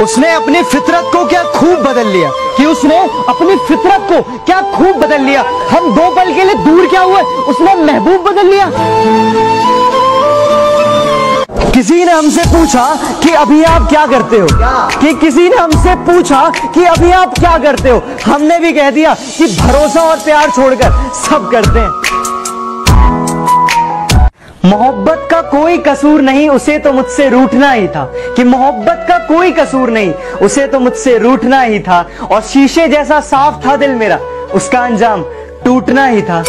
उसने अपनी फितरत को क्या खूब बदल लिया, कि उसने अपनी फितरत को क्या खूब बदल लिया। हम 2 पल के लिए दूर क्या हुए, उसने महबूब बदल लिया। किसी ने हमसे पूछा कि अभी आप क्या करते हो, कि किसी ने हमसे पूछा कि अभी आप क्या करते हो, हमने भी कह दिया कि भरोसा और प्यार छोड़कर सब करते हैं। मोहब्बत का कोई कसूर नहीं, उसे तो मुझसे रूठना ही था, कि मोहब्बत का कोई कसूर नहीं, उसे तो मुझसे रूठना ही था। और शीशे जैसा साफ था दिल मेरा, उसका अंजाम टूटना ही था।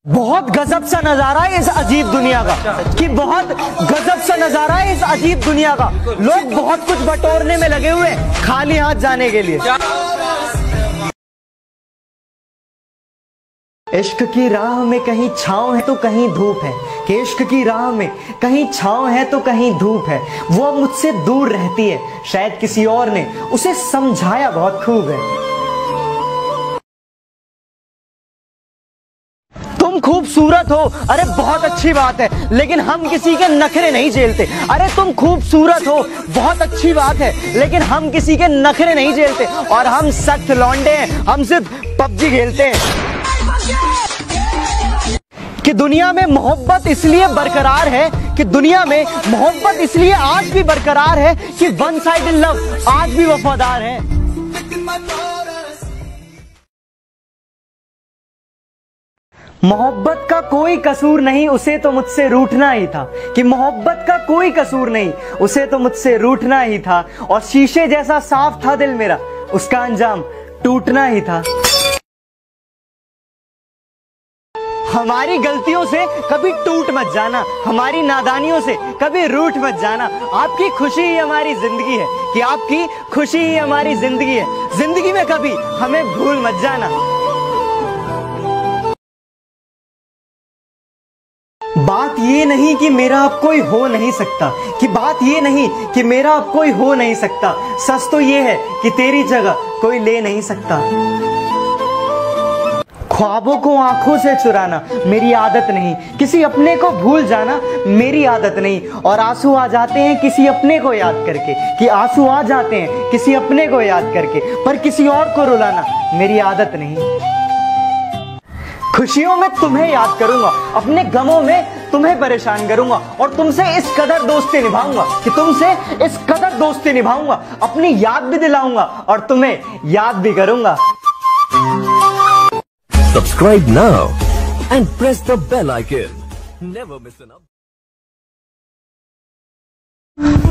बहुत गजब सा नजारा है इस अजीब दुनिया का, कि बहुत गजब सा नजारा है इस अजीब दुनिया का। लोग बहुत कुछ बटोरने में लगे हुए खाली हाथ जाने के लिए। इश्क की राह में कहीं छांव है तो कहीं धूप है, कि इश्क की राह में कहीं छांव है तो कहीं धूप है। वो अब मुझसे दूर रहती है, शायद किसी और ने उसे समझाया बहुत खूब है। तुम खूबसूरत हो, अरे बहुत अच्छी बात है, लेकिन हम किसी के नखरे नहीं झेलते। अरे तुम खूबसूरत हो, बहुत अच्छी बात है, लेकिन हम किसी के नखरे नहीं झेलते। और हम सख्त लौंडे हैं, हम सिर्फ पबजी खेलते हैं। कि दुनिया में मोहब्बत इसलिए बरकरार है, कि दुनिया में मोहब्बत इसलिए आज भी बरकरार है, कि वन साइडेड लव आज भी वफादार है। मोहब्बत का कोई कसूर नहीं, उसे तो मुझसे रूठना ही था, कि मोहब्बत का कोई कसूर नहीं, उसे तो मुझसे रूठना ही था। और शीशे जैसा साफ था दिल मेरा, उसका अंजाम टूटना ही था। हमारी गलतियों से कभी टूट मत जाना, हमारी नादानियों से कभी रूठ मत जाना। आपकी खुशी ही हमारी जिंदगी है, कि आपकी खुशी ही हमारी जिंदगी है। जिंदगी में कभी हमें भूल मत जाना। बात ये नहीं कि मेरा अब कोई हो नहीं सकता, कि बात ये नहीं कि मेरा अब कोई हो नहीं सकता। सच तो ये है कि तेरी जगह कोई ले नहीं सकता। ख्वाबों को आंखों से चुराना मेरी आदत नहीं, किसी अपने को भूल जाना मेरी आदत नहीं। और आंसू आ जाते हैं किसी अपने को याद करके, कि आंसू आ जाते हैं किसी अपने को याद करके, पर किसी और को रुलाना मेरी आदत नहीं। खुशियों में तुम्हें याद करूंगा, अपने गमों में तुम्हें परेशान करूंगा, और तुमसे इस कदर दोस्ती निभाऊंगा, कि तुमसे इस कदर दोस्ती निभाऊंगा। अपनी याद भी दिलाऊंगा और तुम्हें याद भी करूंगा। Subscribe now and press the bell icon. Never miss an update.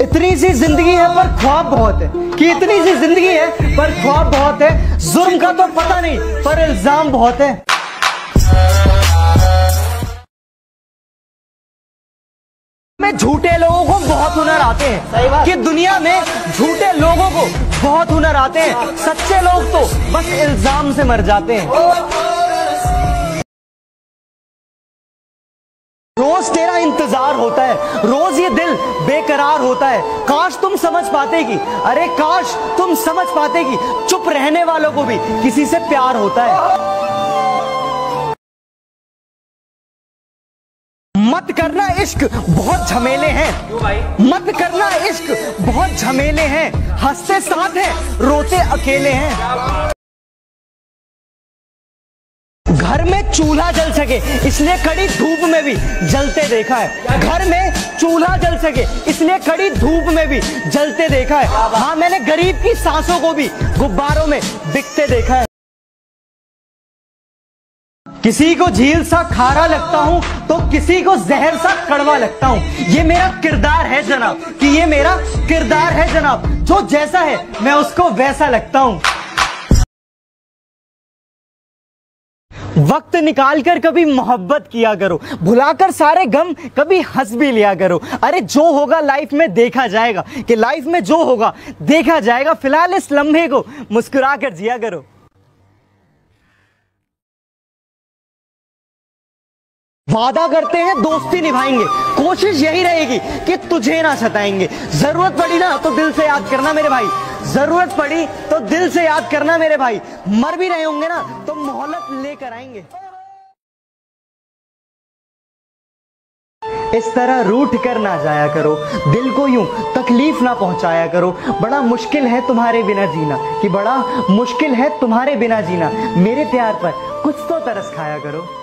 इतनी सी जिंदगी है पर ख्वाब बहुत है, कि इतनी सी जिंदगी है पर ख्वाब बहुत है। जुर्म का तो पता नहीं पर इल्जाम बहुत है। में झूठे लोगों को बहुत हुनर आते हैं, कि दुनिया में झूठे लोगों को बहुत हुनर आते हैं। सच्चे लोग तो बस इल्जाम से मर जाते हैं। रोज तेरा इंतजार होता है, रोज ये दिल बेकरार होता है। काश तुम समझ पाते कि, अरे काश तुम समझ पाते कि चुप रहने वालों को भी किसी से प्यार होता है। मत करना इश्क बहुत झमेले हैं, मत करना इश्क बहुत झमेले हैं। हंसते साथ हैं, रोते अकेले हैं। घर में चूल्हा जल सके इसलिए कड़ी धूप में भी जलते देखा है। घर में चूल्हा जल सके इसलिए कड़ी धूप में भी जलते देखा है। हाँ, मैंने गरीब की सांसों को भी गुब्बारों में बिकते देखा है। किसी को झील सा खारा लगता हूं तो किसी को जहर सा कड़वा लगता हूं। ये मेरा किरदार है जनाब, कि ये मेरा किरदार है जनाब। जो जैसा है मैं उसको वैसा लगता हूं। वक्त निकालकर कभी मोहब्बत किया करो, भुलाकर सारे गम कभी हंस भी लिया करो। अरे जो होगा लाइफ में देखा जाएगा, कि लाइफ में जो होगा देखा जाएगा। फिलहाल इस लम्हे को मुस्कुरा कर जिया करो। वादा करते हैं दोस्ती निभाएंगे, कोशिश यही रहेगी कि तुझे ना सताएंगे। जरूरत पड़ी ना तो दिल से याद करना मेरे भाई, जरूरत पड़ी तो दिल से याद करना मेरे भाई। मर भी रहे होंगे ना तो मोहलत लेकर आएंगे। इस तरह रूठ कर ना जाया करो, दिल को यूं तकलीफ ना पहुंचाया करो। बड़ा मुश्किल है तुम्हारे बिना जीना, कि बड़ा मुश्किल है तुम्हारे बिना जीना। मेरे प्यार पर कुछ तो तरस खाया करो।